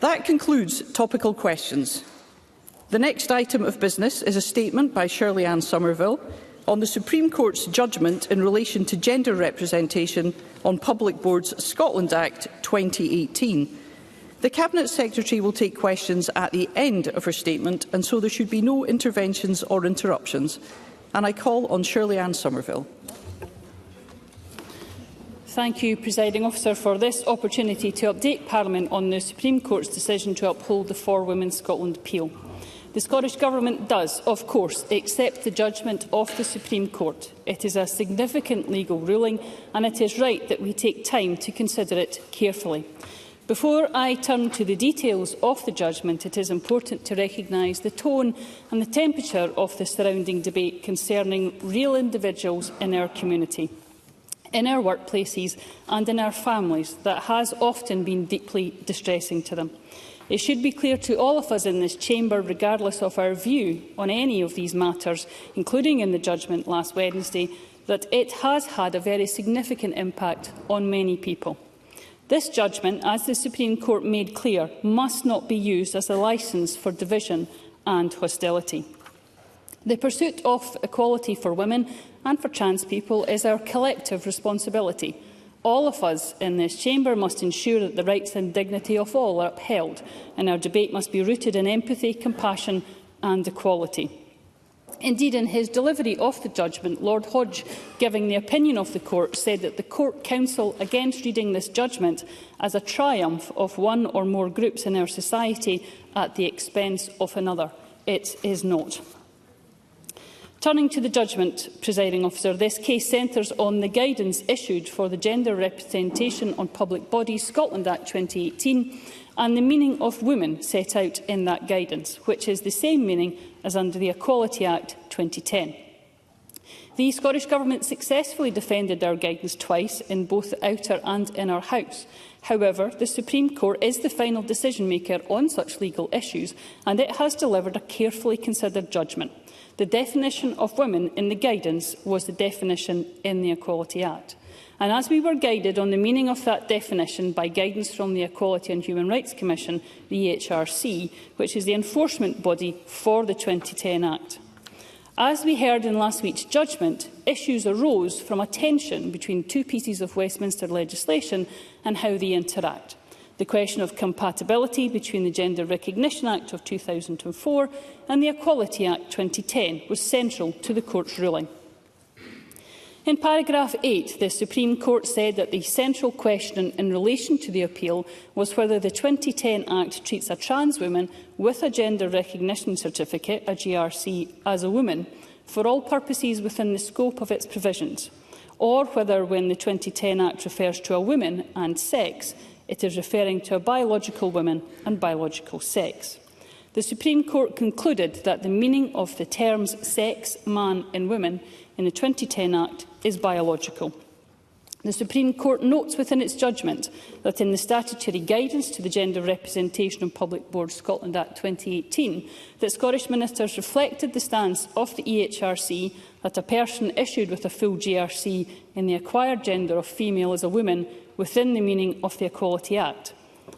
That concludes topical questions. The next item of business is a statement by Shirley-Ann Somerville on the Supreme Court's judgment in relation to gender representation on Public Boards Scotland Act 2018. The Cabinet Secretary will take questions at the end of her statement, and so there should be no interventions or interruptions. And I call on Shirley-Ann Somerville. Thank you, Presiding Officer, for this opportunity to update Parliament on the Supreme Court's decision to uphold the For Women Scotland appeal. The Scottish Government does, of course, accept the judgment of the Supreme Court. It is a significant legal ruling, and it is right that we take time to consider it carefully. Before I turn to the details of the judgment, it is important to recognise the tone and the temperature of the surrounding debate concerning real individuals in our community, in our workplaces and in our families that has often been deeply distressing to them. It should be clear to all of us in this chamber, regardless of our view on any of these matters, including in the judgment last Wednesday, that it has had a very significant impact on many people. This judgment, as the Supreme Court made clear, must not be used as a licence for division and hostility. The pursuit of equality for women and for trans people is our collective responsibility. All of us in this chamber must ensure that the rights and dignity of all are upheld, and our debate must be rooted in empathy, compassion and equality. Indeed, in his delivery of the judgment, Lord Hodge, giving the opinion of the Court, said that the Court counsel against reading this judgment as a triumph of one or more groups in our society at the expense of another. It is not. Turning to the judgment, Presiding Officer, this case centres on the guidance issued for the Gender Representation on Public Bodies Scotland Act 2018 and the meaning of women set out in that guidance, which is the same meaning as under the Equality Act 2010. The Scottish Government successfully defended our guidance twice in both the Outer and Inner House. However, the Supreme Court is the final decision-maker on such legal issues, and it has delivered a carefully considered judgment. The definition of women in the guidance was the definition in the Equality Act. And as we were guided on the meaning of that definition by guidance from the Equality and Human Rights Commission, the EHRC, which is the enforcement body for the 2010 Act. As we heard in last week's judgment, issues arose from a tension between two pieces of Westminster legislation and how they interact. The question of compatibility between the Gender Recognition Act of 2004 and the Equality Act 2010 was central to the Court's ruling. In paragraph 8, the Supreme Court said that the central question in relation to the appeal was whether the 2010 Act treats a trans woman with a Gender Recognition Certificate, a GRC, as a woman for all purposes within the scope of its provisions, or whether when the 2010 Act refers to a woman and sex, it is referring to a biological woman and biological sex. The Supreme Court concluded that the meaning of the terms sex, man and woman in the 2010 Act is biological. The Supreme Court notes within its judgment that in the statutory guidance to the Gender Representation on Public Boards Scotland Act 2018, that Scottish ministers reflected the stance of the EHRC that a person issued with a full GRC in the acquired gender of female is a woman within the meaning of the Equality Act.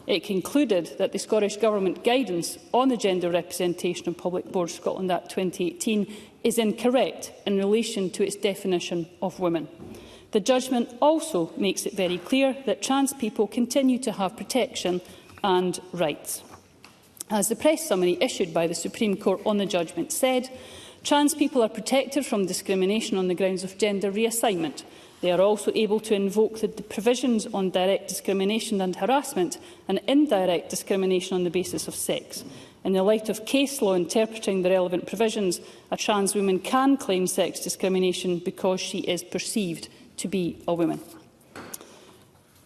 It concluded that the Scottish Government guidance on the Gender Representation on Public Boards Scotland Act 2018 is incorrect in relation to its definition of women. The judgment also makes it very clear that trans people continue to have protection and rights. As the press summary issued by the Supreme Court on the judgment said, trans people are protected from discrimination on the grounds of gender reassignment. They are also able to invoke the provisions on direct discrimination and harassment and indirect discrimination on the basis of sex. In the light of case law interpreting the relevant provisions, a trans woman can claim sex discrimination because she is perceived to be a woman.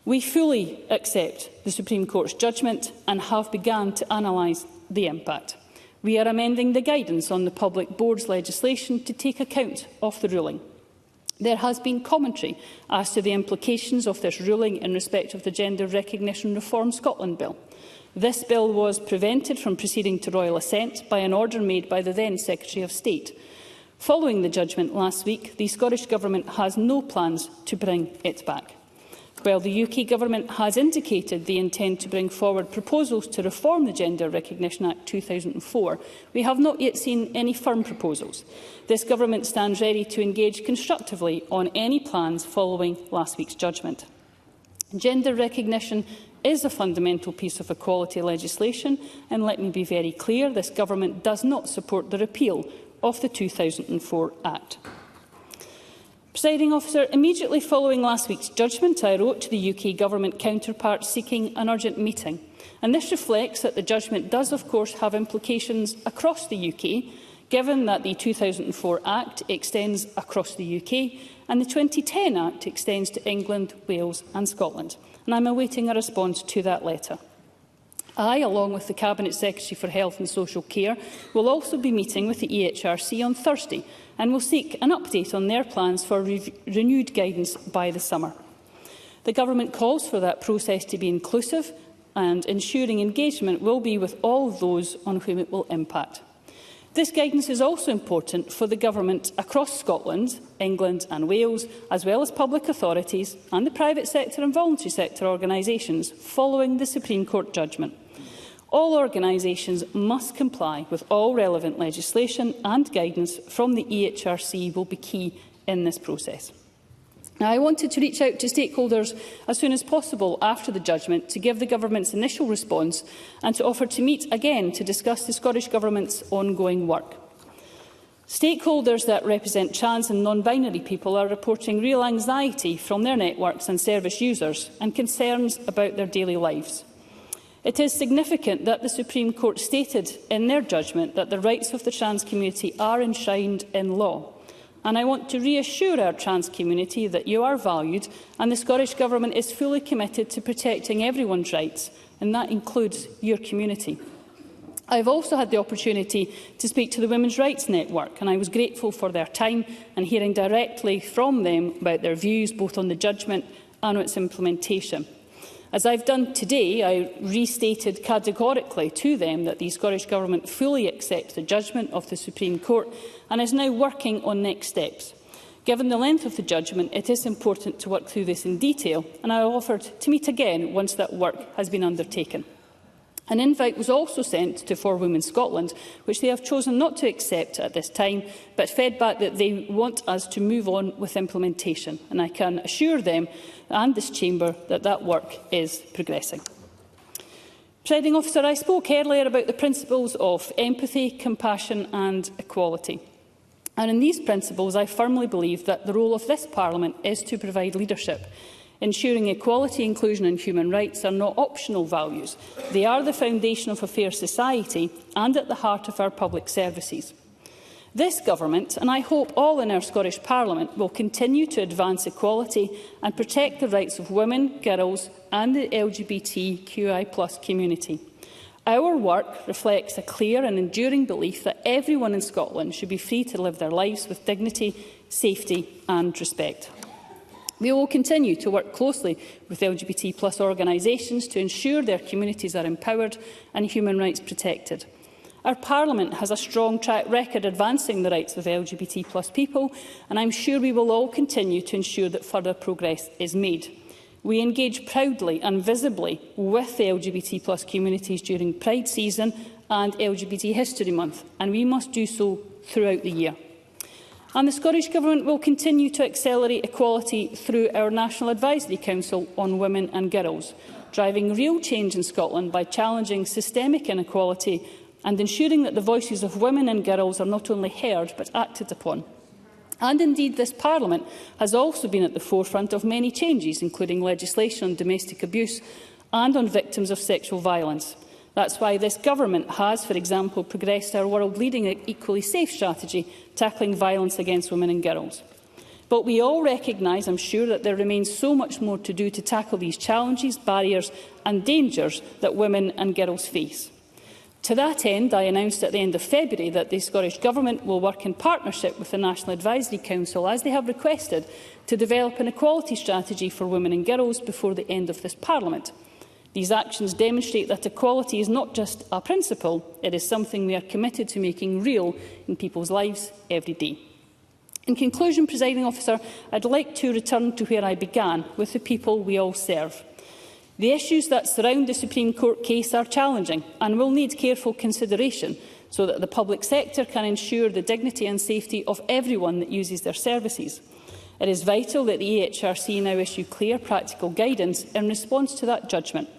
We fully accept the Supreme Court's judgment and have begun to analyse the impact. We are amending the guidance on the public boards legislation to take account of the ruling. There has been commentary as to the implications of this ruling in respect of the Gender Recognition Reform Scotland Bill. This bill was prevented from proceeding to royal assent by an order made by the then Secretary of State. Following the judgment last week, the Scottish Government has no plans to bring it back. While the UK Government has indicated they intend to bring forward proposals to reform the Gender Recognition Act 2004, we have not yet seen any firm proposals. This Government stands ready to engage constructively on any plans following last week's judgment. Gender recognition is a fundamental piece of equality legislation, and let me be very clear, this Government does not support the repeal of the 2004 Act. Presiding Officer, immediately following last week's judgment, I wrote to the UK Government counterpart seeking an urgent meeting. And this reflects that the judgment does, of course, have implications across the UK, given that the 2004 Act extends across the UK and the 2010 Act extends to England, Wales and Scotland. And I'm awaiting a response to that letter. I, along with the Cabinet Secretary for Health and Social Care, will also be meeting with the EHRC on Thursday and will seek an update on their plans for renewed guidance by the summer. The Government calls for that process to be inclusive, and ensuring engagement will be with all of those on whom it will impact. This guidance is also important for the Government across Scotland, England and Wales, as well as public authorities and the private sector and voluntary sector organisations following the Supreme Court judgment. All organisations must comply with all relevant legislation, and guidance from the EHRC will be key in this process. Now, I wanted to reach out to stakeholders as soon as possible after the judgment to give the Government's initial response and to offer to meet again to discuss the Scottish Government's ongoing work. Stakeholders that represent trans and non-binary people are reporting real anxiety from their networks and service users and concerns about their daily lives. It is significant that the Supreme Court stated in their judgment that the rights of the trans community are enshrined in law. And I want to reassure our trans community that you are valued, and the Scottish Government is fully committed to protecting everyone's rights, and that includes your community. I have also had the opportunity to speak to the Women's Rights Network, and I was grateful for their time and hearing directly from them about their views both on the judgment and on its implementation. As I have done today, I restated categorically to them that the Scottish Government fully accepts the judgment of the Supreme Court and is now working on next steps. Given the length of the judgment, it is important to work through this in detail, and I offered to meet again once that work has been undertaken. An invite was also sent to For Women Scotland, which they have chosen not to accept at this time, but fed back that they want us to move on with implementation. And I can assure them and this chamber that that work is progressing. Presiding Officer, I spoke earlier about the principles of empathy, compassion and equality. And in these principles, I firmly believe that the role of this Parliament is to provide leadership. Ensuring equality, inclusion and human rights are not optional values. They are the foundation of a fair society and at the heart of our public services. This Government, and I hope all in our Scottish Parliament, will continue to advance equality and protect the rights of women, girls and the LGBTQI+ community. Our work reflects a clear and enduring belief that everyone in Scotland should be free to live their lives with dignity, safety and respect. We will continue to work closely with LGBT+ organisations to ensure their communities are empowered and human rights protected. Our Parliament has a strong track record advancing the rights of LGBT+ people, and I am sure we will all continue to ensure that further progress is made. We engage proudly and visibly with the LGBT+ communities during Pride season and LGBT History Month, and we must do so throughout the year. And the Scottish Government will continue to accelerate equality through our National Advisory Council on Women and Girls, driving real change in Scotland by challenging systemic inequality and ensuring that the voices of women and girls are not only heard but acted upon. And indeed, this Parliament has also been at the forefront of many changes, including legislation on domestic abuse and on victims of sexual violence. That's why this Government has, for example, progressed our world-leading Equally Safe strategy, tackling violence against women and girls. But we all recognise, I'm sure, that there remains so much more to do to tackle these challenges, barriers and dangers that women and girls face. To that end, I announced at the end of February that the Scottish Government will work in partnership with the National Advisory Council, as they have requested, to develop an equality strategy for women and girls before the end of this Parliament. These actions demonstrate that equality is not just a principle, it is something we are committed to making real in people's lives every day. In conclusion, Presiding Officer, I'd like to return to where I began, with the people we all serve. The issues that surround the Supreme Court case are challenging and will need careful consideration so that the public sector can ensure the dignity and safety of everyone that uses their services. It is vital that the EHRC now issue clear, practical guidance in response to that judgment.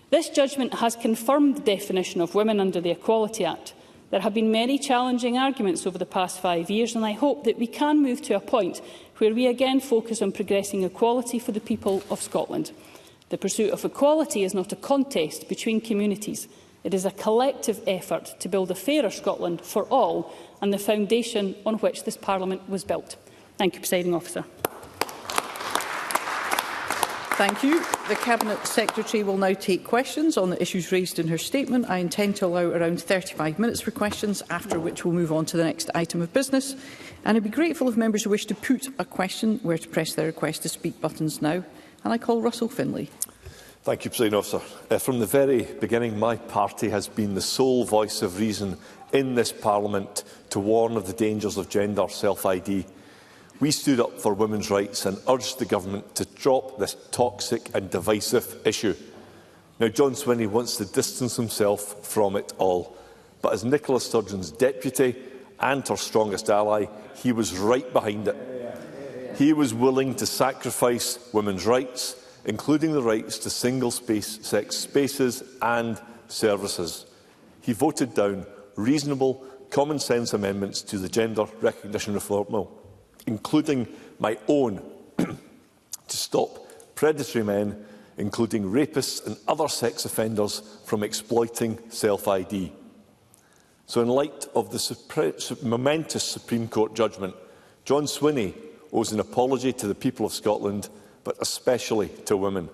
This judgment has confirmed the definition of women under the Equality Act. There have been many challenging arguments over the past 5 years, and I hope that we can move to a point where we again focus on progressing equality for the people of Scotland. The pursuit of equality is not a contest between communities. It is a collective effort to build a fairer Scotland for all and the foundation on which this Parliament was built. Thank you, Presiding Officer. Thank you. The Cabinet Secretary will now take questions on the issues raised in her statement. I intend to allow around 35 minutes for questions, after which we'll move on to the next item of business. And I'd be grateful if members who wish to put a question were to press their request to speak buttons now. And I call Russell Finlay. Thank you, President Officer. From the very beginning, my party has been the sole voice of reason in this Parliament to warn of the dangers of gender self-ID. We stood up for women's rights and urged the Government to drop this toxic and divisive issue. Now, John Swinney wants to distance himself from it all, but as Nicola Sturgeon's deputy and her strongest ally, he was right behind it. He was willing to sacrifice women's rights, including the rights to single-sex spaces and services. He voted down reasonable, common-sense amendments to the Gender Recognition Reform Bill, including my own, to stop predatory men, including rapists and other sex offenders, from exploiting self-ID. So in light of the momentous Supreme Court judgment, John Swinney owes an apology to the people of Scotland, but especially to women.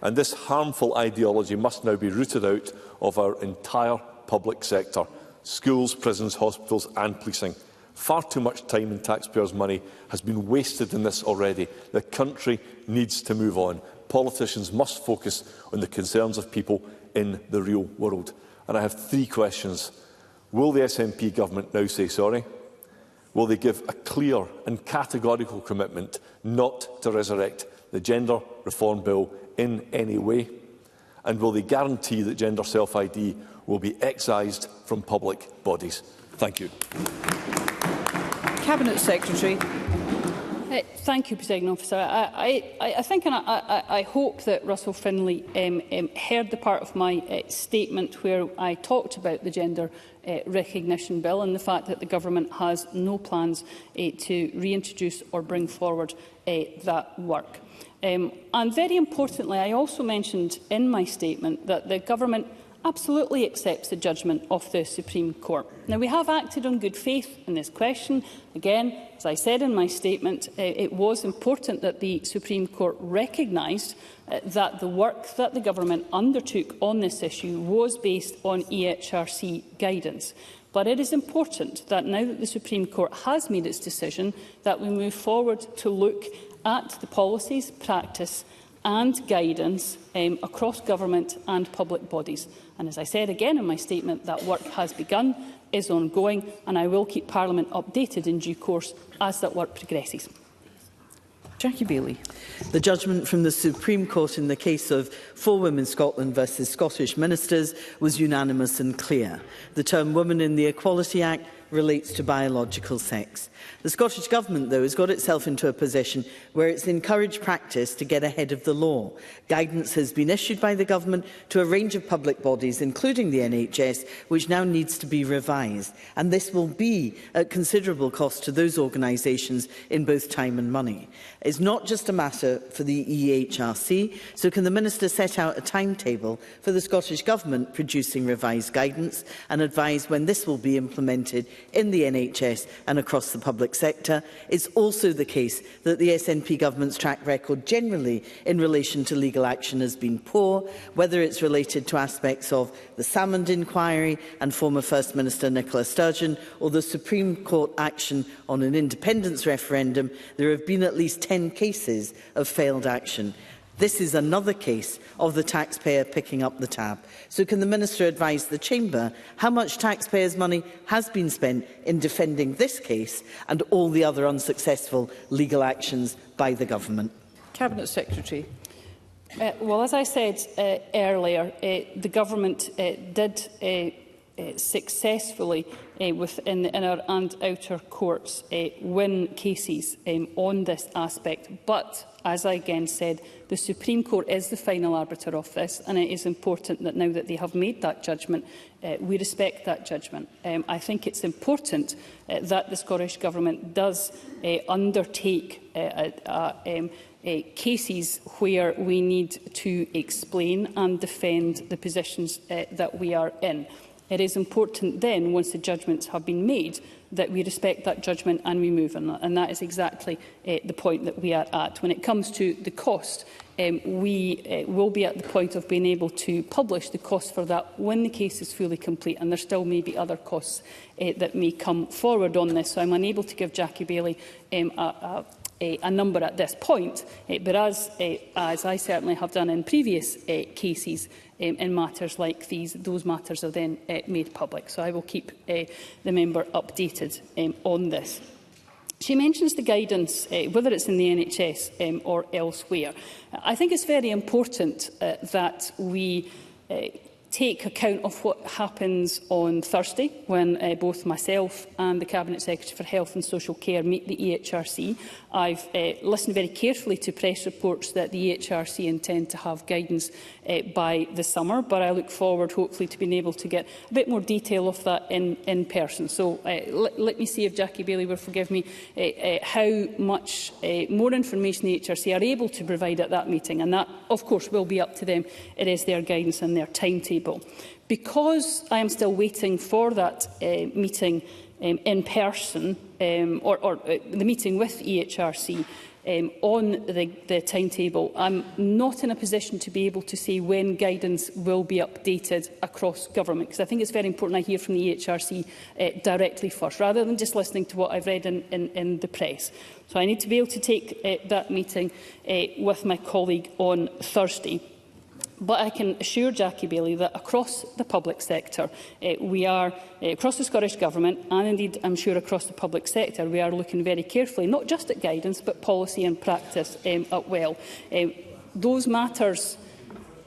And this harmful ideology must now be rooted out of our entire public sector: schools, prisons, hospitals and policing. Far too much time and taxpayers' money has been wasted in this already. The country needs to move on. Politicians must focus on the concerns of people in the real world. And I have 3 questions. Will the SNP government now say sorry? Will they give a clear and categorical commitment not to resurrect the Gender Reform Bill in any way? And will they guarantee that gender self-ID will be excised from public bodies? Thank you. Cabinet Secretary. Thank you, Presiding Officer. I think and I hope that Russell Finlay heard the part of my statement where I talked about the Gender Recognition Bill and the fact that the Government has no plans to reintroduce or bring forward that work. And very importantly, I also mentioned in my statement that the Government absolutely accepts the judgment of the Supreme Court. Now, we have acted on good faith in this question. Again, as I said in my statement, it was important that the Supreme Court recognised that the work that the Government undertook on this issue was based on EHRC guidance. But it is important that now that the Supreme Court has made its decision, that we move forward to look at the policies, practice and guidance across government and public bodies. And as I said again in my statement, that work has begun, is ongoing, and I will keep Parliament updated in due course as that work progresses. Jackie Bailey. The judgment from the Supreme Court in the case of 4 Women Scotland versus Scottish ministers was unanimous and clear. The term woman in the Equality Act relates to biological sex. The Scottish Government, though, has got itself into a position where it's encouraged practice to get ahead of the law. Guidance has been issued by the Government to a range of public bodies, including the NHS, which now needs to be revised. And this will be at considerable cost to those organisations in both time and money. It's not just a matter for the EHRC, so can the Minister set out a timetable for the Scottish Government producing revised guidance and advise when this will be implemented in the NHS and across the public sector? It's also the case that the SNP government's track record generally in relation to legal action has been poor, whether it's related to aspects of the Salmond inquiry and former First Minister Nicola Sturgeon or the Supreme Court action on an independence referendum. There have been at least 10 cases of failed action. This is another case of the taxpayer picking up the tab. So can the Minister advise the Chamber how much taxpayers' money has been spent in defending this case and all the other unsuccessful legal actions by the Government? Cabinet Secretary. Well, as I said earlier, the Government did successfully within the inner and outer courts win cases on this aspect. But, as I again said, the Supreme Court is the final arbiter of this, and it is important that now that they have made that judgment, we respect that judgment. I think it's important that the Scottish Government does undertake cases where we need to explain and defend the positions that we are in. It is important then, once the judgments have been made, that we respect that judgment and we move on that. And that is exactly the point that we are at. When it comes to the cost, we will be at the point of being able to publish the cost for that when the case is fully complete, and there still may be other costs that may come forward on this. So I'm unable to give Jackie Baillie a number at this point, but as I certainly have done in previous cases in matters like these, those matters are then made public. So I will keep the member updated on this. She mentions the guidance, whether it's in the NHS or elsewhere. I think it's very important that we take account of what happens on Thursday when both myself and the Cabinet Secretary for Health and Social Care meet the EHRC. I've listened very carefully to press reports that the EHRC intend to have guidance by the summer, but I look forward hopefully to being able to get a bit more detail of that in person. So let me see if Jackie Baillie will forgive me how much more information the EHRC are able to provide at that meeting, and that of course will be up to them. It is their guidance and their timetable. Because I am still waiting for that meeting in person, or the meeting with EHRC on the timetable, I'm not in a position to be able to say when guidance will be updated across government, because I think it's very important I hear from the EHRC directly first, rather than just listening to what I've read in the press. So I need to be able to take that meeting with my colleague on Thursday. But I can assure Jackie Baillie that across the public sector, we are, across the Scottish Government, and indeed I'm sure across the public sector, we are looking very carefully, not just at guidance, but policy and practice as well. Those matters,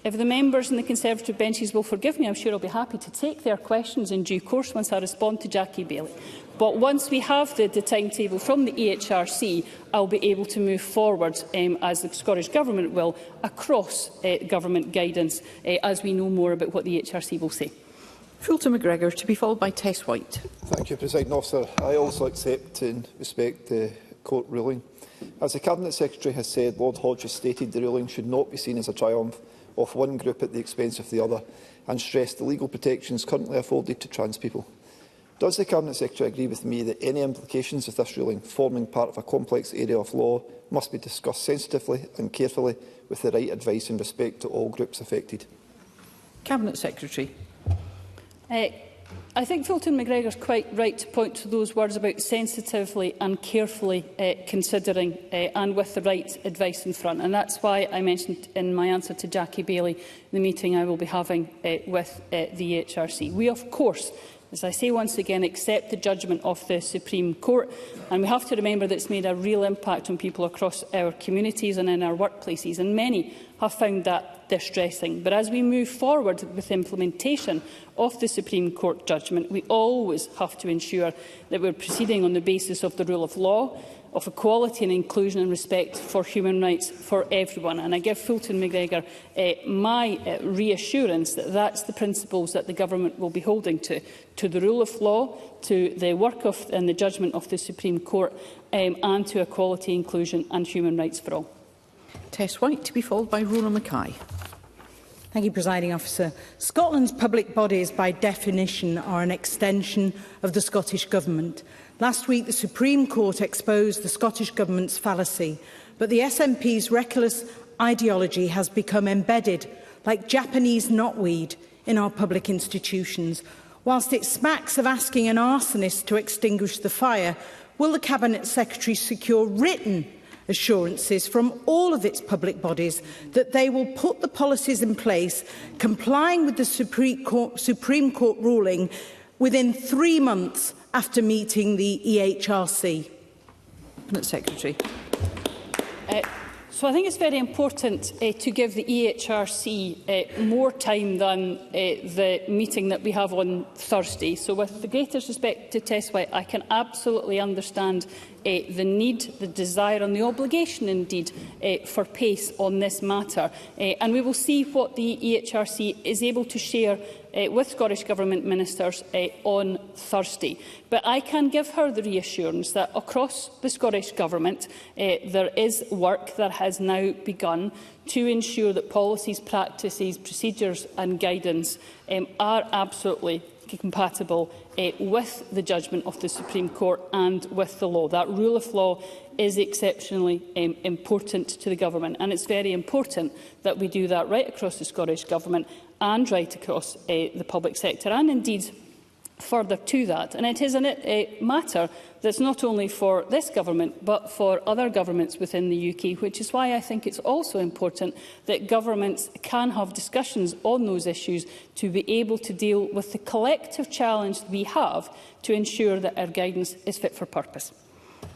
if the members in the Conservative benches will forgive me, I'm sure I'll be happy to take their questions in due course once I respond to Jackie Baillie. But once we have the timetable from the EHRC, I'll be able to move forward, as the Scottish Government will, across government guidance as we know more about what the EHRC will say. Fulton McGregor, to be followed by Tess White. Thank you, Presiding Officer. I also accept and respect the court ruling. As the Cabinet Secretary has said, Lord Hodge has stated the ruling should not be seen as a triumph of one group at the expense of the other, and stressed the legal protections currently afforded to trans people. Does the Cabinet Secretary agree with me that any implications of this ruling, forming part of a complex area of law, must be discussed sensitively and carefully with the right advice in respect to all groups affected? Cabinet Secretary. I think Fulton McGregor is quite right to point to those words about sensitively and carefully considering and with the right advice in front. And that's why I mentioned in my answer to Jackie Baillie the meeting I will be having with the EHRC. We, of course, as I say once again, accept the judgment of the Supreme Court, and we have to remember that it's made a real impact on people across our communities and in our workplaces, and many have found that distressing. But as we move forward with implementation of the Supreme Court judgment, we always have to ensure that we're proceeding on the basis of the rule of law, of equality and inclusion and respect for human rights for everyone. And I give Fulton McGregor my reassurance that that's the principles that the Government will be holding to the rule of law, to the work of and the judgment of the Supreme Court, and to equality, inclusion and human rights for all. Tess White, to be followed by Rona Mackay. Thank you, Presiding Officer. Scotland's public bodies, by definition, are an extension of the Scottish Government. Last week, the Supreme Court exposed the Scottish Government's fallacy, but the SNP's reckless ideology has become embedded, like Japanese knotweed, in our public institutions. Whilst it smacks of asking an arsonist to extinguish the fire, will the Cabinet Secretary secure written assurances from all of its public bodies that they will put the policies in place complying with the Supreme Court ruling within 3 months after meeting the EHRC? Secretary. So I think it's very important to give the EHRC more time than the meeting that we have on Thursday. So with the greatest respect to Tess White, I can absolutely understand the need, the desire and the obligation indeed for pace on this matter. And we will see what the EHRC is able to share with Scottish Government ministers on Thursday. But I can give her the reassurance that across the Scottish Government there is work that has now begun to ensure that policies, practices, procedures and guidance are absolutely compatible with the judgment of the Supreme Court and with the law. That rule of law is exceptionally important to the Government, and it's very important that we do that right across the Scottish Government and right across the public sector, and indeed further to that. And it is a matter that's not only for this government but for other governments within the UK, which is why I think it's also important that governments can have discussions on those issues to be able to deal with the collective challenge we have to ensure that our guidance is fit for purpose.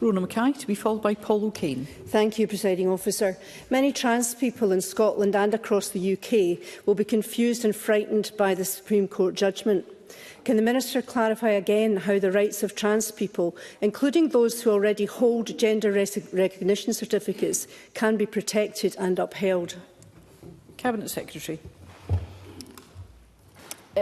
Rona Mackay, to be followed by Paul O'Kane. Thank you, Presiding Officer. Many trans people in Scotland and across the UK will be confused and frightened by the Supreme Court judgment. Can the Minister clarify again how the rights of trans people, including those who already hold gender recognition certificates, can be protected and upheld? Cabinet Secretary.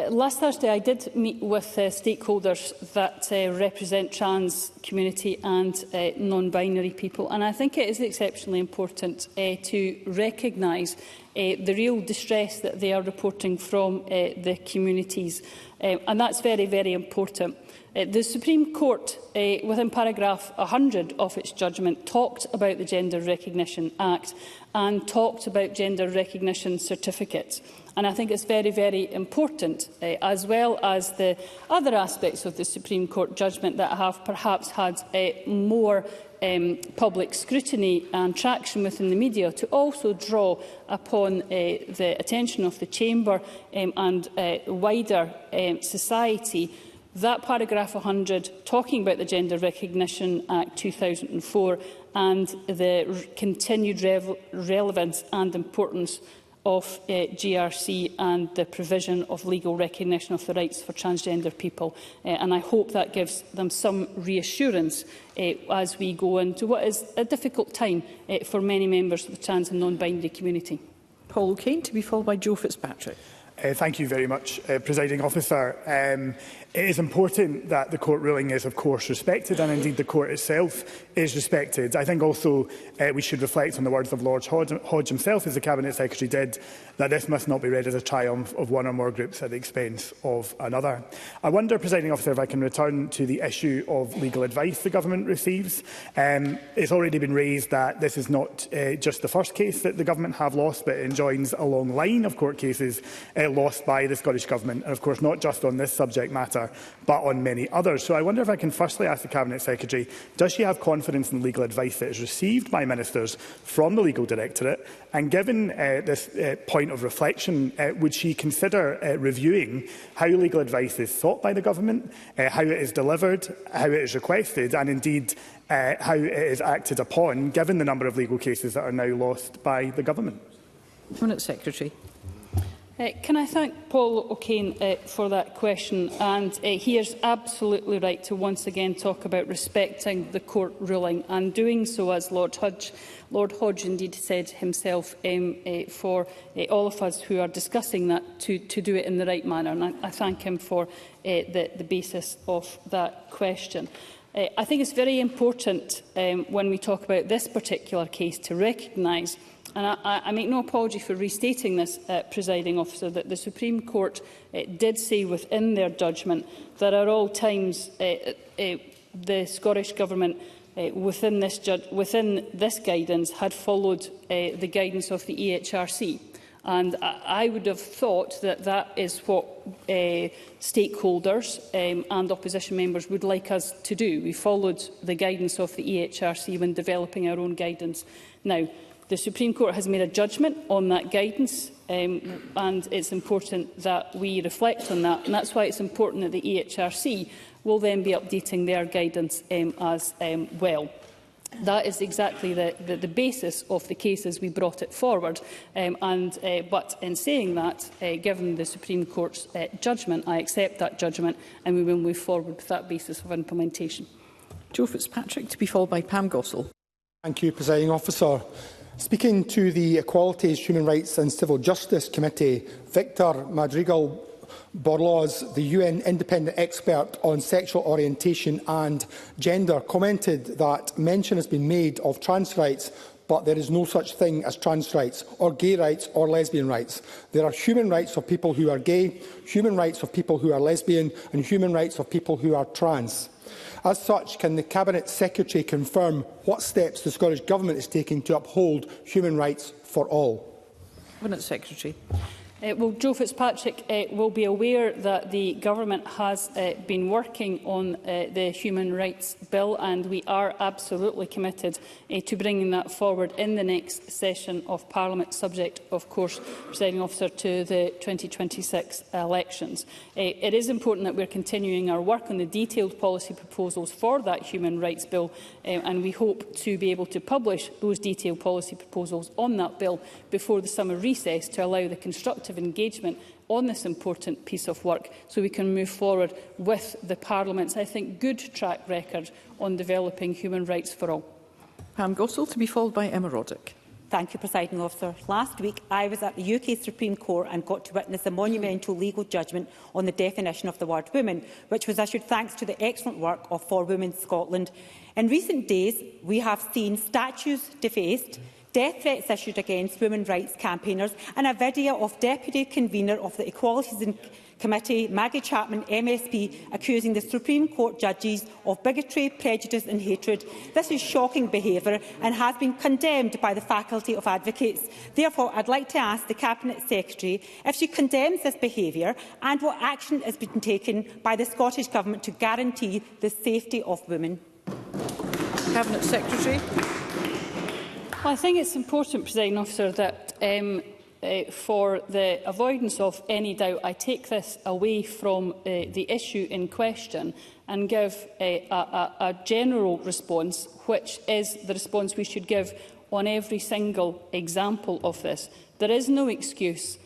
Last Thursday I did meet with stakeholders that represent trans community and non-binary people, and I think it is exceptionally important to recognise the real distress that they are reporting from the communities, and that's very, very important. The Supreme Court, within paragraph 100 of its judgment, talked about the Gender Recognition Act and talked about gender recognition certificates. And I think it's very, very important, as well as the other aspects of the Supreme Court judgment that have perhaps had more public scrutiny and traction within the media, to also draw upon the attention of the Chamber and wider society. That paragraph 100, talking about the Gender Recognition Act 2004 and the continued relevance and importance of GRC and the provision of legal recognition of the rights for transgender people. And I hope that gives them some reassurance as we go into what is a difficult time for many members of the trans and non-binary community. Paul O'Kane, to be followed by Joe Fitzpatrick. Thank you very much, Presiding Officer. It is important that the court ruling is, of course, respected, and indeed the court itself is respected. I think also we should reflect on the words of Lord Hodge himself, as the Cabinet Secretary did, that this must not be read as a triumph of one or more groups at the expense of another. I wonder, Presiding Officer, if I can return to the issue of legal advice the Government receives. It's already been raised that this is not just the first case that the Government have lost, but it joins a long line of court cases lost by the Scottish Government, and of course not just on this subject matter, but on many others. So I wonder if I can firstly ask the Cabinet Secretary, does she have confidence in legal advice that is received by ministers from the Legal Directorate? And given this point of reflection, would she consider reviewing how legal advice is sought by the Government, how it is delivered, how it is requested, and indeed how it is acted upon, given the number of legal cases that are now lost by the Government? Cabinet Secretary. Can I thank Paul O'Kane for that question? And he is absolutely right to once again talk about respecting the court ruling, and doing so, as Lord Hodge indeed said himself, for all of us who are discussing that to do it in the right manner. And I thank him for the basis of that question. I think it's very important when we talk about this particular case to recognise, and I make no apology for restating this, Presiding Officer, that the Supreme Court did say within their judgment that at all times the Scottish Government within this guidance had followed the guidance of the EHRC. And I would have thought that that is what stakeholders and opposition members would like us to do. We followed the guidance of the EHRC when developing our own guidance. Now, the Supreme Court has made a judgment on that guidance, and it's important that we reflect on that. And that's why it's important that the EHRC will then be updating their guidance as well. That is exactly the basis of the case as we brought it forward. But in saying that, given the Supreme Court's judgment, I accept that judgment and we will move forward with that basis of implementation. Jo Fitzpatrick, to be followed by Pam Gossel. Thank you, Presiding Officer. Speaking to the Equalities, Human Rights and Civil Justice Committee, Victor Madrigal-Borloz, the UN independent expert on sexual orientation and gender, commented that mention has been made of trans rights, but there is no such thing as trans rights, or gay rights, or lesbian rights. There are human rights of people who are gay, human rights of people who are lesbian, and human rights of people who are trans. As such, can the Cabinet Secretary confirm what steps the Scottish Government is taking to uphold human rights for all? Cabinet Secretary. Well, Jo Fitzpatrick will be aware that the Government has been working on the Human Rights Bill, and we are absolutely committed to bringing that forward in the next session of Parliament, subject, of course, Presiding Officer, to the 2026 elections. It is important that we are continuing our work on the detailed policy proposals for that Human Rights Bill, and we hope to be able to publish those detailed policy proposals on that bill before the summer recess to allow the constructive engagement on this important piece of work so we can move forward with the Parliament's, I think, good track record on developing human rights for all. Pam Gossel, to be followed by Emma Roddick. Thank you, Presiding Officer. Last week, I was at the UK Supreme Court and got to witness a monumental legal judgment on the definition of the word woman, which was issued thanks to the excellent work of For Women Scotland. In recent days, we have seen statues defaced, death threats issued against women's rights campaigners, and a video of Deputy Convener of the Equalities Committee, Maggie Chapman, MSP, accusing the Supreme Court judges of bigotry, prejudice and hatred. This is shocking behaviour and has been condemned by the Faculty of Advocates. Therefore, I'd like to ask the Cabinet Secretary if she condemns this behaviour and what action has been taken by the Scottish Government to guarantee the safety of women. Cabinet Secretary. Well, I think it's important, Presiding Officer, that for the avoidance of any doubt, I take this away from the issue in question and give a general response, which is the response we should give on every single example of this. There is no excuse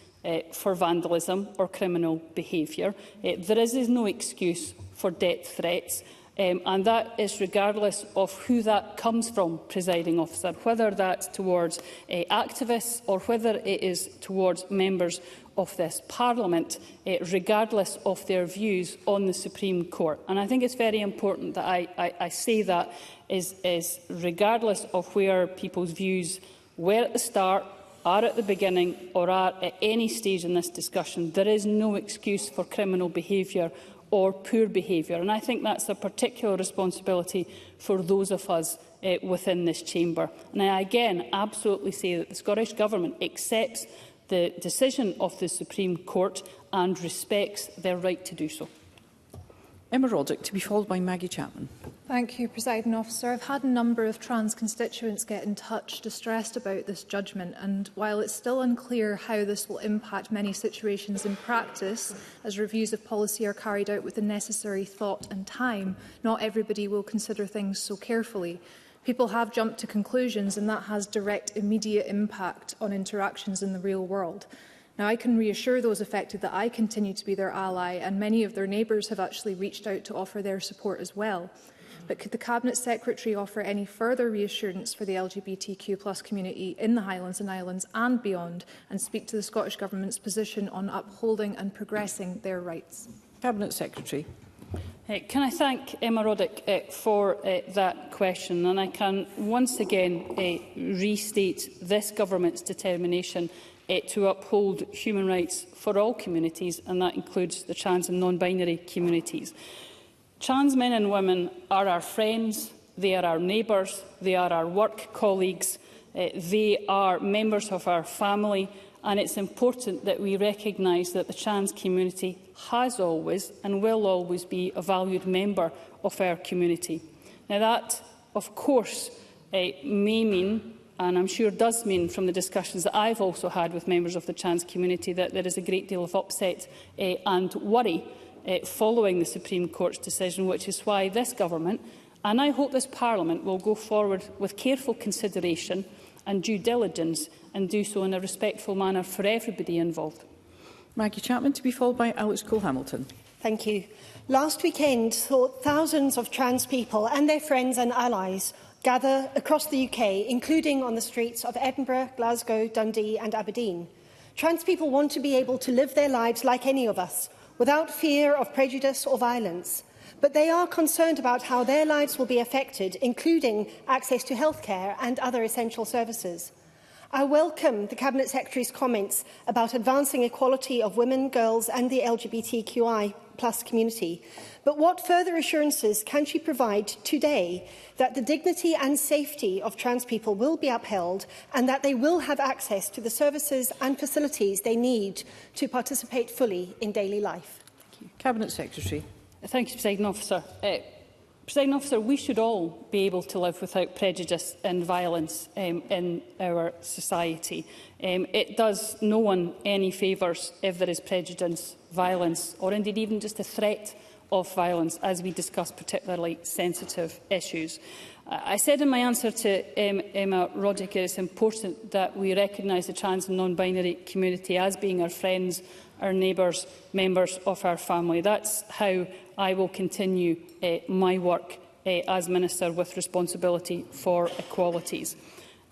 for vandalism or criminal behaviour. There is no excuse for death threats. And that is regardless of who that comes from, Presiding Officer, whether that's towards activists or whether it is towards members of this Parliament, regardless of their views on the Supreme Court. And I think it's very important that I say that is regardless of where people's views were at the start, are at the beginning or are at any stage in this discussion, there is no excuse for criminal behaviour or poor behaviour. And I think that's a particular responsibility for those of us within this chamber. And I again absolutely say that the Scottish Government accepts the decision of the Supreme Court and respects their right to do so. Emma Roddick, to be followed by Maggie Chapman. Thank you, Presiding Officer. I've had a number of trans constituents get in touch, distressed about this judgment, and while it's still unclear how this will impact many situations in practice, as reviews of policy are carried out with the necessary thought and time, not everybody will consider things so carefully. People have jumped to conclusions, and that has direct, immediate impact on interactions in the real world. Now, I can reassure those affected that I continue to be their ally, and many of their neighbours have actually reached out to offer their support as well. But could the Cabinet Secretary offer any further reassurance for the LGBTQ+ community in the Highlands and Islands and beyond, and speak to the Scottish Government's position on upholding and progressing their rights? Cabinet Secretary. Can I thank Emma Roddick for that question? And I can once again restate this Government's determination to uphold human rights for all communities, and that includes the trans and non-binary communities. Trans men and women are our friends, they are our neighbours, they are our work colleagues, they are members of our family, and it's important that we recognise that the trans community has always and will always be a valued member of our community. Now that, of course, may mean, and I'm sure does mean from the discussions that I've also had with members of the trans community, that there is a great deal of upset and worry following the Supreme Court's decision, which is why this Government, and I hope this Parliament, will go forward with careful consideration and due diligence, and do so in a respectful manner for everybody involved. Maggie Chapman, to be followed by Alex Cole-Hamilton. Thank you. Last weekend saw thousands of trans people and their friends and allies gather across the UK, including on the streets of Edinburgh, Glasgow, Dundee and Aberdeen. Trans people want to be able to live their lives like any of us, without fear of prejudice or violence. But they are concerned about how their lives will be affected, including access to healthcare and other essential services. I welcome the Cabinet Secretary's comments about advancing equality of women, girls and the LGBTQI+ community. But what further assurances can she provide today that the dignity and safety of trans people will be upheld and that they will have access to the services and facilities they need to participate fully in daily life? Thank you. Cabinet Secretary. Thank you, Presiding Officer. Presiding Officer, we should all be able to live without prejudice and violence in our society. It does no one any favours if there is prejudice, violence, or indeed even just a threat of violence, as we discuss particularly sensitive issues. I said in my answer to Emma Roddick, it is important that we recognise the trans and non-binary community as being our friends, our neighbours, members of our family. That's how I will continue my work as Minister with responsibility for equalities.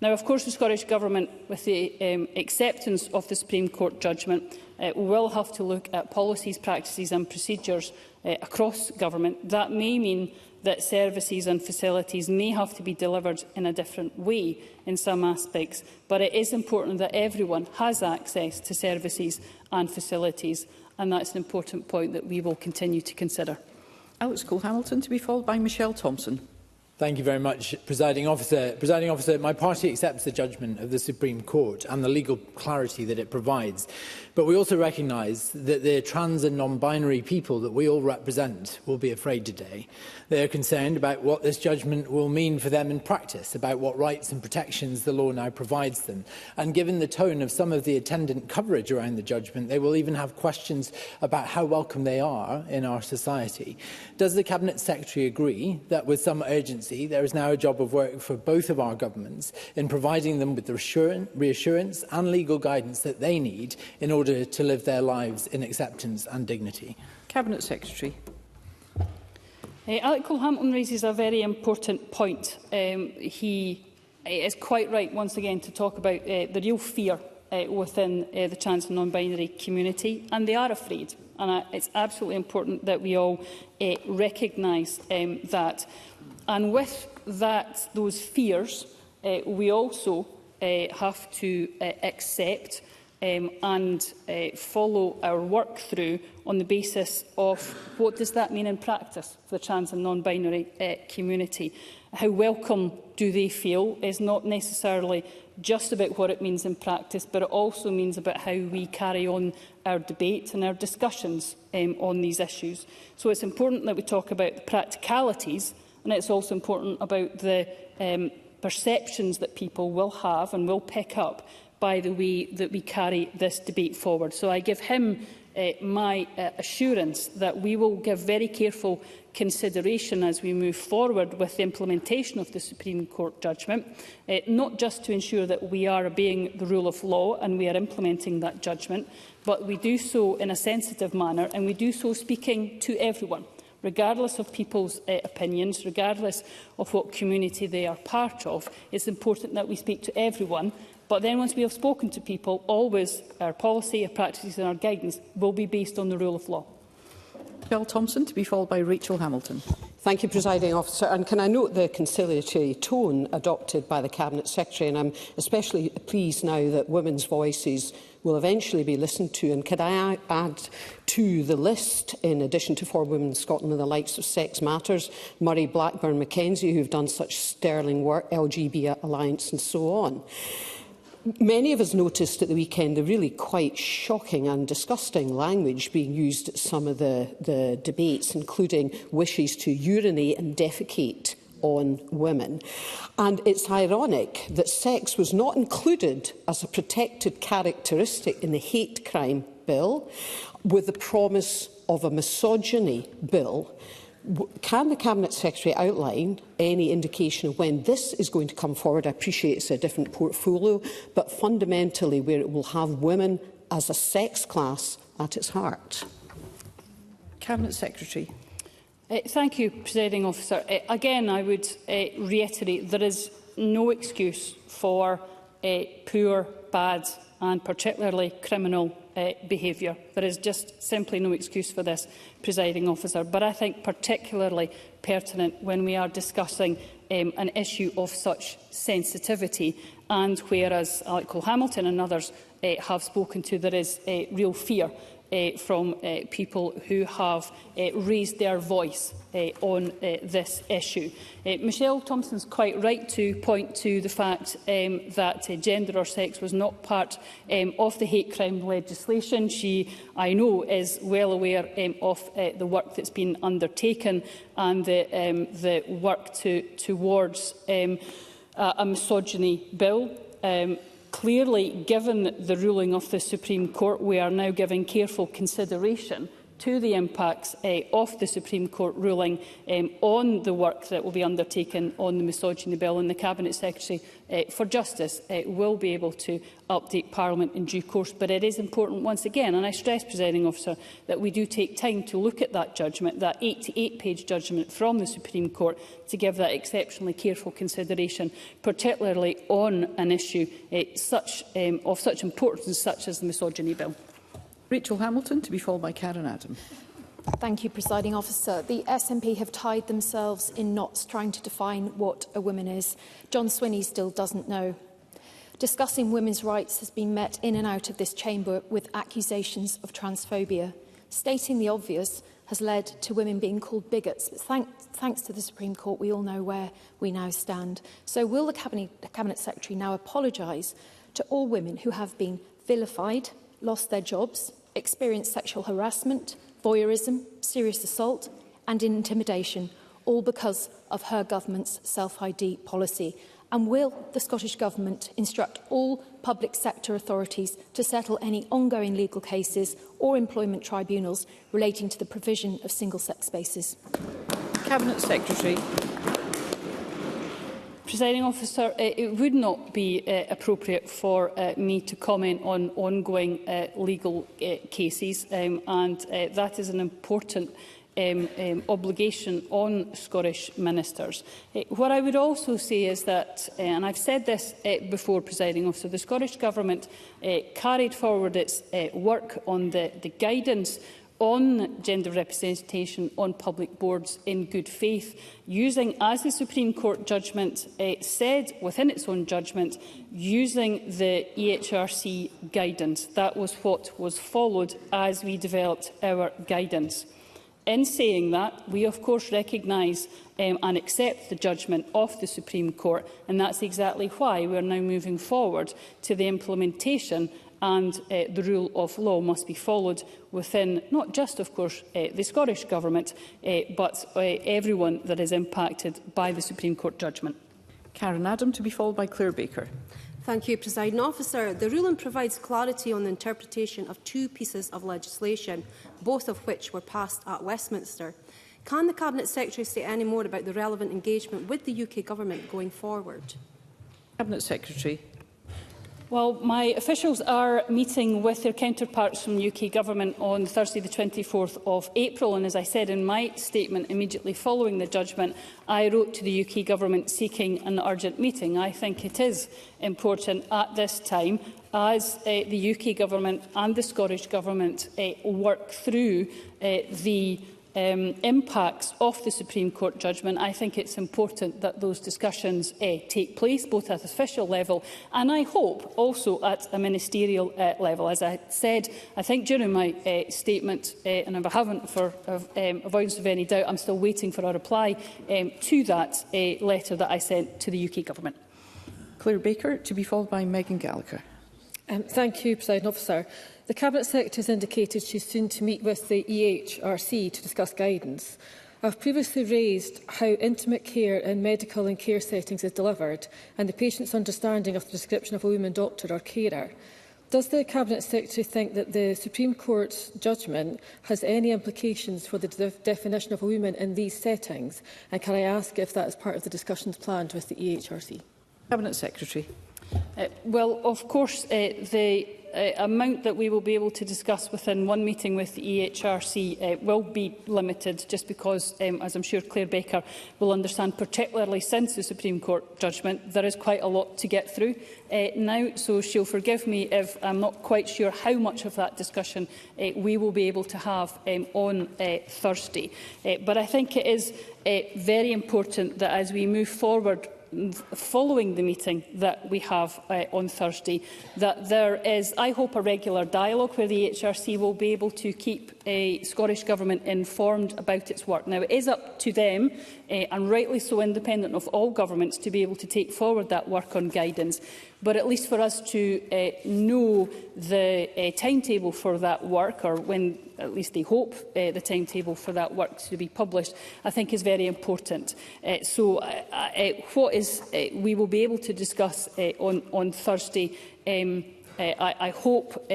Now, of course, the Scottish Government, with the acceptance of the Supreme Court judgment, will have to look at policies, practices and procedures across government. That may mean that services and facilities may have to be delivered in a different way in some aspects, but it is important that everyone has access to services and facilities, and that's an important point that we will continue to consider. Alex Cole-Hamilton, to be followed by Michelle Thompson. Thank you very much, Presiding Officer. Presiding Officer, my party accepts the judgment of the Supreme Court and the legal clarity that it provides. But we also recognise that the trans and non-binary people that we all represent will be afraid today. They are concerned about what this judgment will mean for them in practice, about what rights and protections the law now provides them. And given the tone of some of the attendant coverage around the judgment, they will even have questions about how welcome they are in our society. Does the Cabinet Secretary agree that with some urgency there is now a job of work for both of our governments in providing them with the reassurance and legal guidance that they need in order to live their lives in acceptance and dignity? Cabinet Secretary. Alex Cole-Hamilton raises a very important point. He is quite right once again to talk about the real fear within the trans and non-binary community, and they are afraid. And it's absolutely important that we all recognise that. And with that, those fears, we also have to accept and follow our work through on the basis of what does that mean in practice for the trans and non-binary community. How welcome do they feel is not necessarily just about what it means in practice, but it also means about how we carry on our debate and our discussions on these issues. So it's important that we talk about the practicalities, and it's also important about the perceptions that people will have and will pick up by the way that we carry this debate forward. So I give him my assurance that we will give very careful consideration as we move forward with the implementation of the Supreme Court judgment, not just to ensure that we are obeying the rule of law and we are implementing that judgment, but we do so in a sensitive manner and we do so speaking to everyone, regardless of people's opinions, regardless of what community they are part of. It's important that we speak to everyone. But then once we have spoken to people, always our policy, our practices and our guidance will be based on the rule of law. Michelle Thompson, to be followed by Rachel Hamilton. Thank you, Presiding Officer. And can I note the conciliatory tone adopted by the Cabinet Secretary? And I'm especially pleased now that women's voices will eventually be listened to. And could I add to the list, in addition to For Women in Scotland, the likes of Sex Matters, Murray Blackburn Mackenzie, who have done such sterling work, LGBT Alliance and so on. Many of us noticed at the weekend the really quite shocking and disgusting language being used at some of the debates, including wishes to urinate and defecate on women. And it's ironic that sex was not included as a protected characteristic in the hate crime bill, with the promise of a misogyny bill. Can the Cabinet Secretary outline any indication of when this is going to come forward? I appreciate it's a different portfolio, but fundamentally where it will have women as a sex class at its heart. Cabinet Secretary. Thank you, Presiding Officer. Again, I would reiterate there is no excuse for poor, bad and particularly criminal behaviour. There is just simply no excuse for this, Presiding Officer. But I think particularly pertinent when we are discussing an issue of such sensitivity, and whereas Alec Cole-Hamilton and others have spoken to, there is real fear from people who have raised their voice on this issue. Michelle Thompson is quite right to point to the fact that gender or sex was not part of the hate crime legislation. She, I know, is well aware of the work that's been undertaken and the work towards a misogyny bill. Clearly, given the ruling of the Supreme Court, we are now giving careful consideration to the impacts of the Supreme Court ruling on the work that will be undertaken on the misogyny bill, and the Cabinet Secretary for Justice will be able to update Parliament in due course. But it is important, once again, and I stress, Presiding Officer, that we do take time to look at that judgment, that 88-page judgment from the Supreme Court, to give that exceptionally careful consideration, particularly on an issue of such importance such as the misogyny bill. Rachel Hamilton, to be followed by Karen Adam. Thank you, Presiding Officer. The SNP have tied themselves in knots trying to define what a woman is. John Swinney still doesn't know. Discussing women's rights has been met in and out of this chamber with accusations of transphobia. Stating the obvious has led to women being called bigots. But thanks to the Supreme Court, we all know where we now stand. So will the Cabinet Secretary now apologise to all women who have been vilified, lost their jobs, experienced sexual harassment, voyeurism, serious assault and intimidation, all because of her government's self-ID policy? And will the Scottish Government instruct all public sector authorities to settle any ongoing legal cases or employment tribunals relating to the provision of single-sex spaces? Cabinet Secretary. Presiding Officer, it would not be appropriate for me to comment on ongoing legal cases, and that is an important obligation on Scottish ministers. What I would also say is that, and I've said this before, Presiding Officer, the Scottish Government carried forward its work on the guidance on gender representation on public boards in good faith, using, as the Supreme Court judgment said within its own judgment, using the EHRC guidance. That was what was followed as we developed our guidance. In saying that, we of course recognise and accept the judgment of the Supreme Court, and that's exactly why we are now moving forward to the implementation, and the rule of law must be followed within not just, of course, the Scottish Government, but everyone that is impacted by the Supreme Court judgment. Karen Adam, to be followed by Claire Baker. Thank you, Presiding Officer. The ruling provides clarity on the interpretation of two pieces of legislation, both of which were passed at Westminster. Can the Cabinet Secretary say any more about the relevant engagement with the UK Government going forward? Cabinet Secretary. Well, my officials are meeting with their counterparts from the UK Government on Thursday the 24th of April, and as I said in my statement immediately following the judgment, I wrote to the UK Government seeking an urgent meeting. I think it is important at this time, as the UK Government and the Scottish Government work through the impacts of the Supreme Court judgment. I think it's important that those discussions take place, both at official level and, I hope, also at a ministerial level. As I said, I think during my statement, and if I haven't, for avoidance of any doubt, I'm still waiting for a reply to that letter that I sent to the UK Government. Claire Baker, to be followed by Megan Gallagher. Thank you, Presiding Officer. The Cabinet Secretary has indicated she is soon to meet with the EHRC to discuss guidance. I have previously raised how intimate care in medical and care settings is delivered and the patient's understanding of the description of a woman doctor or carer. Does the Cabinet Secretary think that the Supreme Court's judgment has any implications for the definition of a woman in these settings? And can I ask if that is part of the discussions planned with the EHRC? Cabinet Secretary. Well, of course, the amount that we will be able to discuss within one meeting with the EHRC will be limited, just because, as I'm sure Claire Baker will understand, particularly since the Supreme Court judgment, there is quite a lot to get through now, so she'll forgive me if I'm not quite sure how much of that discussion we will be able to have on Thursday. But I think it is very important that as we move forward following the meeting that we have on Thursday, that there is, I hope, a regular dialogue where the HRC will be able to keep the Scottish Government informed about its work. Now, it is up to them, and rightly so, independent of all governments, to be able to take forward that work on guidance. But at least for us to know the timetable for that work, or when at least they hope the timetable for that work to be published, I think is very important. What is we will be able to discuss on Thursday, I hope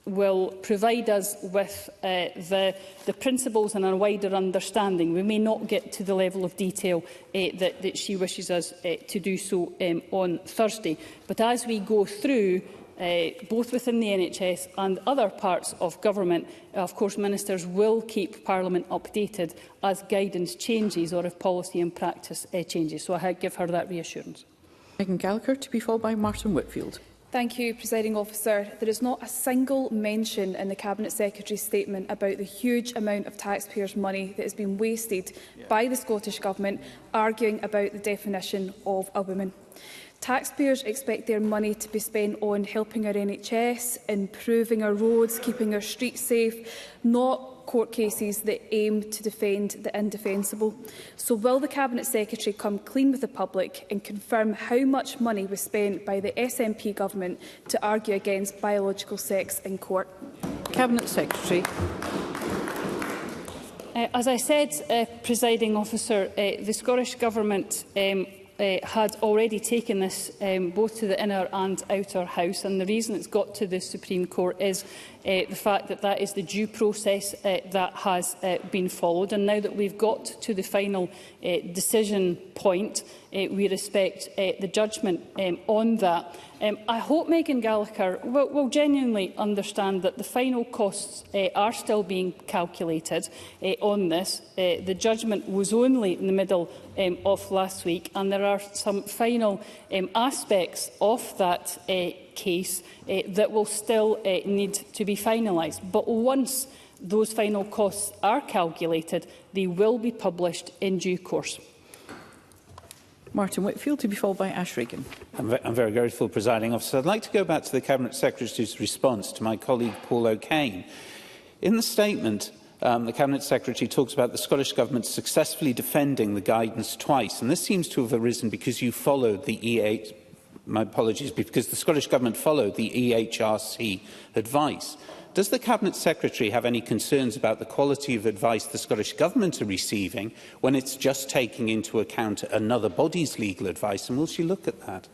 will provide us with the principles and a wider understanding. We may not get to the level of detail that she wishes us to do so on Thursday. But as we go through, both within the NHS and other parts of government, of course, ministers will keep Parliament updated as guidance changes or if policy and practice changes. So I give her that reassurance. Megan Gallagher, to be followed by Martin Whitfield. Thank you, Presiding Officer. There is not a single mention in the Cabinet Secretary's statement about the huge amount of taxpayers' money that has been wasted by the Scottish Government arguing about the definition of a woman. Taxpayers expect their money to be spent on helping our NHS, improving our roads, keeping our streets safe, not court cases that aim to defend the indefensible. So will the Cabinet Secretary come clean with the public and confirm how much money was spent by the SNP government to argue against biological sex in court? Cabinet Secretary. As I said, Presiding Officer, the Scottish Government had already taken this both to the inner and outer house, and the reason it's got to the Supreme Court is the fact that that is the due process that has been followed. And now that we've got to the final decision point, we respect the judgment on that. I hope Megan Gallagher will genuinely understand that the final costs are still being calculated on this. The judgment was only in the middle of last week, and there are some final aspects of that case that will still need to be finalised. But once those final costs are calculated, they will be published in due course. Martin Whitfield, to be followed by Ash Regan. I'm very grateful, Presiding Officer. I'd like to go back to the Cabinet Secretary's response to my colleague Paul O'Kane. In the statement, the Cabinet Secretary talks about the Scottish Government successfully defending the guidance twice, and this seems to have arisen because you followed the my apologies, because the Scottish Government followed the EHRC advice. Does the Cabinet Secretary have any concerns about the quality of advice the Scottish Government are receiving when it's just taking into account another body's legal advice, and will she look at that?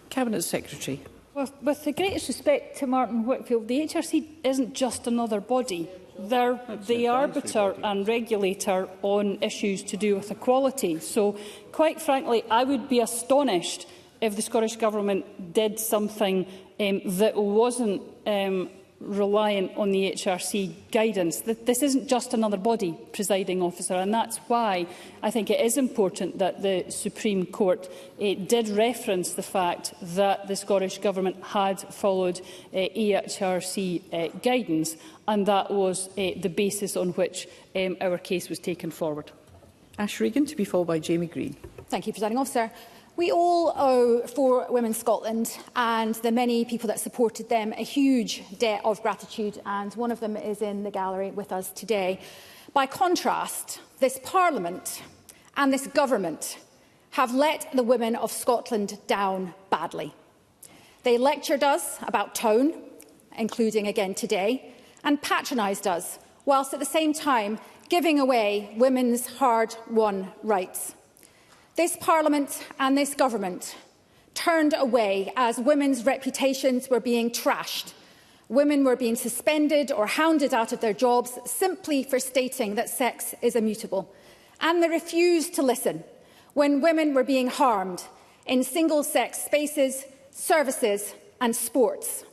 Cabinet Secretary. Well, with the greatest respect to Martin Whitfield, the HRC isn't just another body. They're the arbiter and regulator on issues to do with equality. So, quite frankly, I would be astonished if the Scottish Government did something that wasn't reliant on the HRC guidance. This isn't just another body, Presiding Officer, and that's why I think it is important that the Supreme Court did reference the fact that the Scottish Government had followed EHRC guidance, and that was the basis on which our case was taken forward. Ash Regan, to be followed by Jamie Green. Thank you, Presiding Officer. We all owe For Women Scotland and the many people that supported them a huge debt of gratitude, and one of them is in the gallery with us today. By contrast, this Parliament and this Government have let the women of Scotland down badly. They lectured us about tone, including again today, and patronised us, whilst at the same time giving away women's hard-won rights. This Parliament and this Government turned away as women's reputations were being trashed. Women were being suspended or hounded out of their jobs simply for stating that sex is immutable. And they refused to listen when women were being harmed in single-sex spaces, services and sports.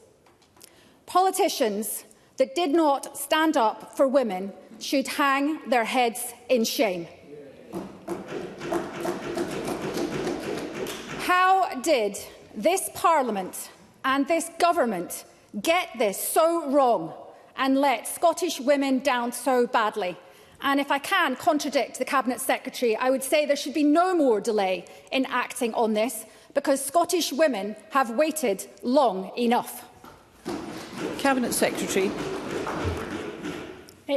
Politicians that did not stand up for women should hang their heads in shame. How did this Parliament and this Government get this so wrong and let Scottish women down so badly? And if I can contradict the Cabinet Secretary, I would say there should be no more delay in acting on this, because Scottish women have waited long enough. Cabinet Secretary.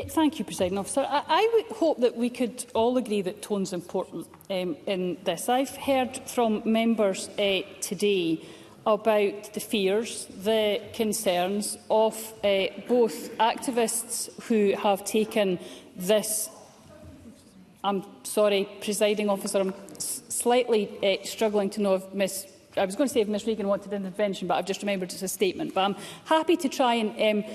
Thank you, Presiding Officer. I would hope that we could all agree that tone's important in this. I've heard from members today about the fears, the concerns of both activists who have taken this. I'm sorry, Presiding Officer, I'm slightly struggling to know if I was going to say if Ms Regan wanted an intervention, but I've just remembered it's a statement. But I'm happy to try and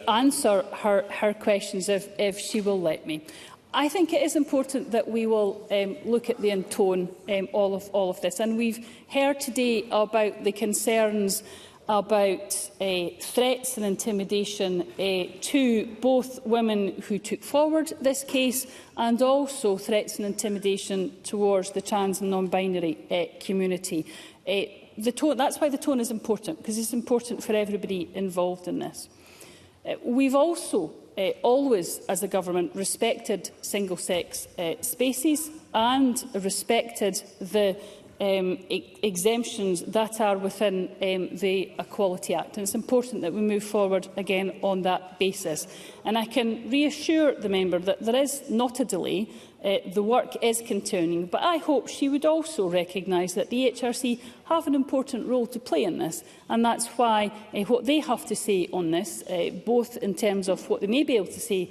answer her questions if she will let me. I think it is important that we will look at the intone all of this. And we've heard today about the concerns about threats and intimidation to both women who took forward this case and also threats and intimidation towards the trans and non-binary community. That's why the tone is important, because it's important for everybody involved in this. We've also always, as a government, respected single-sex spaces and respected the exemptions that are within the Equality Act. And it's important that we move forward again on that basis. And I can reassure the member that there is not a delay. The work is continuing, but I hope she would also recognise that the HRC have an important role to play in this, and that's why what they have to say on this, both in terms of what they may be able to say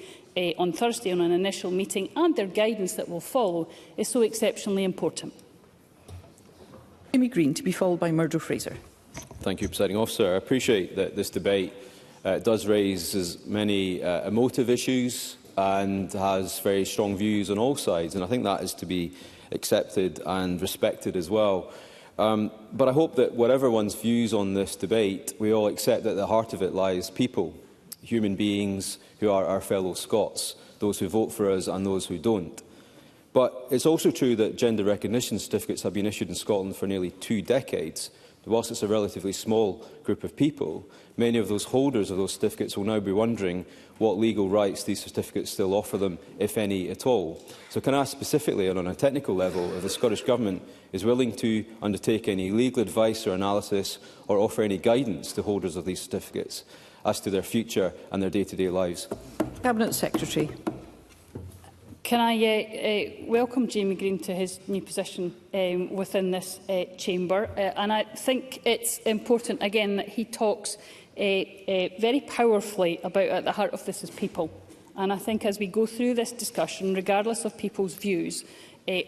on Thursday on an initial meeting and their guidance that will follow, is so exceptionally important. Jamie Green, to be followed by Murdo Fraser. Thank you, Presiding Officer. I appreciate that this debate does raise as many emotive issues and has very strong views on all sides, and I think that is to be accepted and respected as well. But I hope that whatever one's views on this debate, we all accept that at the heart of it lies people, human beings who are our fellow Scots, those who vote for us and those who don't. But it's also true that gender recognition certificates have been issued in Scotland for nearly 2 decades. Whilst it's a relatively small group of people, many of those holders of those certificates will now be wondering what legal rights these certificates still offer them, if any at all. So can I ask specifically and on a technical level if the Scottish Government is willing to undertake any legal advice or analysis or offer any guidance to holders of these certificates as to their future and their day-to-day lives? Cabinet Secretary. Can I welcome Jamie Green to his new position within this chamber? And I think it's important, again, that he talks very powerfully about at the heart of this is people. And I think as we go through this discussion, regardless of people's views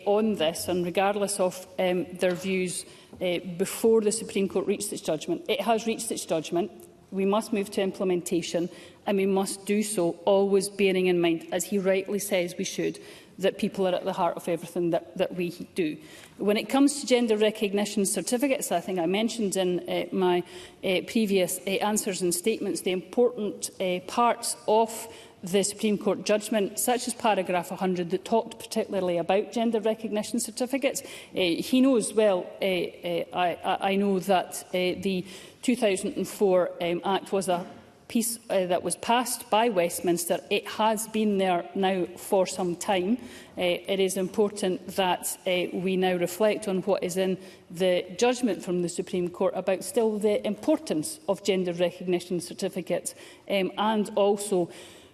on this and regardless of their views before the Supreme Court reached its judgment, it has reached its judgment. We must move to implementation, and we must do so always bearing in mind, as he rightly says we should, that people are at the heart of everything that we do. When it comes to gender recognition certificates, I think I mentioned in my previous answers and statements the important parts of the Supreme Court judgment, such as paragraph 100, that talked particularly about gender recognition certificates. He knows well, I know that the 2004 Act was a piece that was passed by Westminster. It has been there now for some time. It is important that we now reflect on what is in the judgment from the Supreme Court about still the importance of gender recognition certificates and also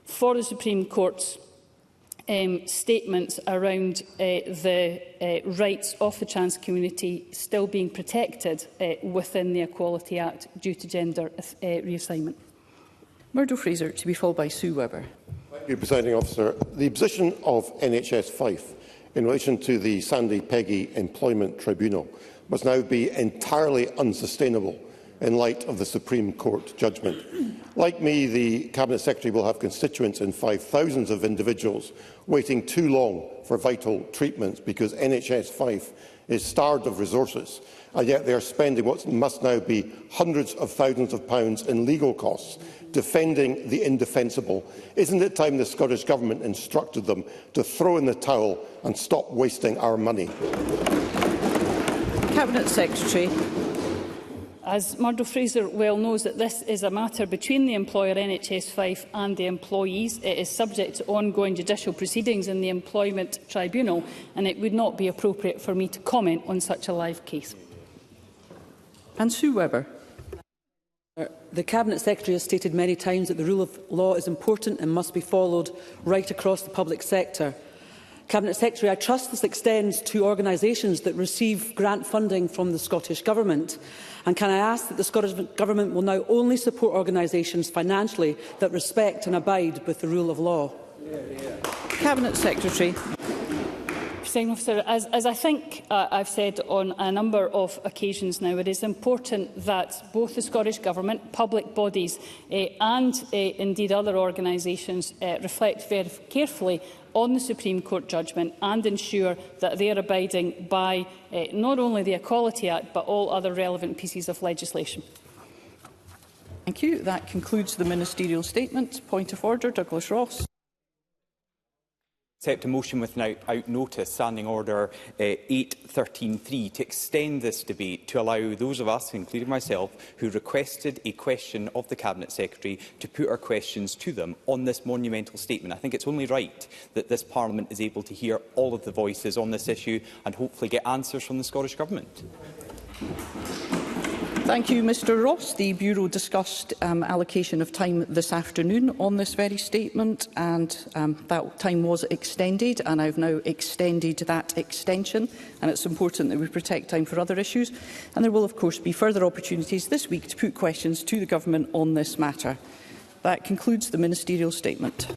for the Supreme Court's statements around the rights of the trans community still being protected within the Equality Act due to gender reassignment. Murdo Fraser, to be followed by Sue Webber. Thank you, Presiding Officer. The position of NHS Fife in relation to the Sandy Peggy Employment Tribunal must now be entirely unsustainable in light of the Supreme Court judgment. Like me, the Cabinet Secretary will have constituents in Fife, thousands of individuals waiting too long for vital treatments because NHS Fife is starved of resources, and yet they are spending what must now be hundreds of thousands of pounds in legal costs defending the indefensible. Isn't it time the Scottish Government instructed them to throw in the towel and stop wasting our money? Cabinet Secretary. As Murdo Fraser well knows, that this is a matter between the employer NHS Fife and the employees. It is subject to ongoing judicial proceedings in the Employment Tribunal, and it would not be appropriate for me to comment on such a live case. And Sue Webber. The Cabinet Secretary has stated many times that the rule of law is important and must be followed right across the public sector. Cabinet Secretary, I trust this extends to organisations that receive grant funding from the Scottish Government. And can I ask that the Scottish Government will now only support organisations financially that respect and abide with the rule of law? Cabinet Secretary. Presiding Officer, as I think I've said on a number of occasions now, it is important that both the Scottish Government, public bodies and indeed other organisations reflect very carefully on the Supreme Court judgment and ensure that they are abiding by not only the Equality Act but all other relevant pieces of legislation. Thank you. That concludes the ministerial statement. Point of order, Douglas Ross. Accept a motion without notice, Standing Order 8.13.3, to extend this debate to allow those of us, including myself, who requested a question of the Cabinet Secretary to put our questions to them on this monumental statement. I think it's only right that this Parliament is able to hear all of the voices on this issue and hopefully get answers from the Scottish Government. Thank you, Mr Ross. The Bureau discussed allocation of time this afternoon on this very statement, and that time was extended, and I've now extended that extension, and it's important that we protect time for other issues. And there will, of course, be further opportunities this week to put questions to the Government on this matter. That concludes the ministerial statement.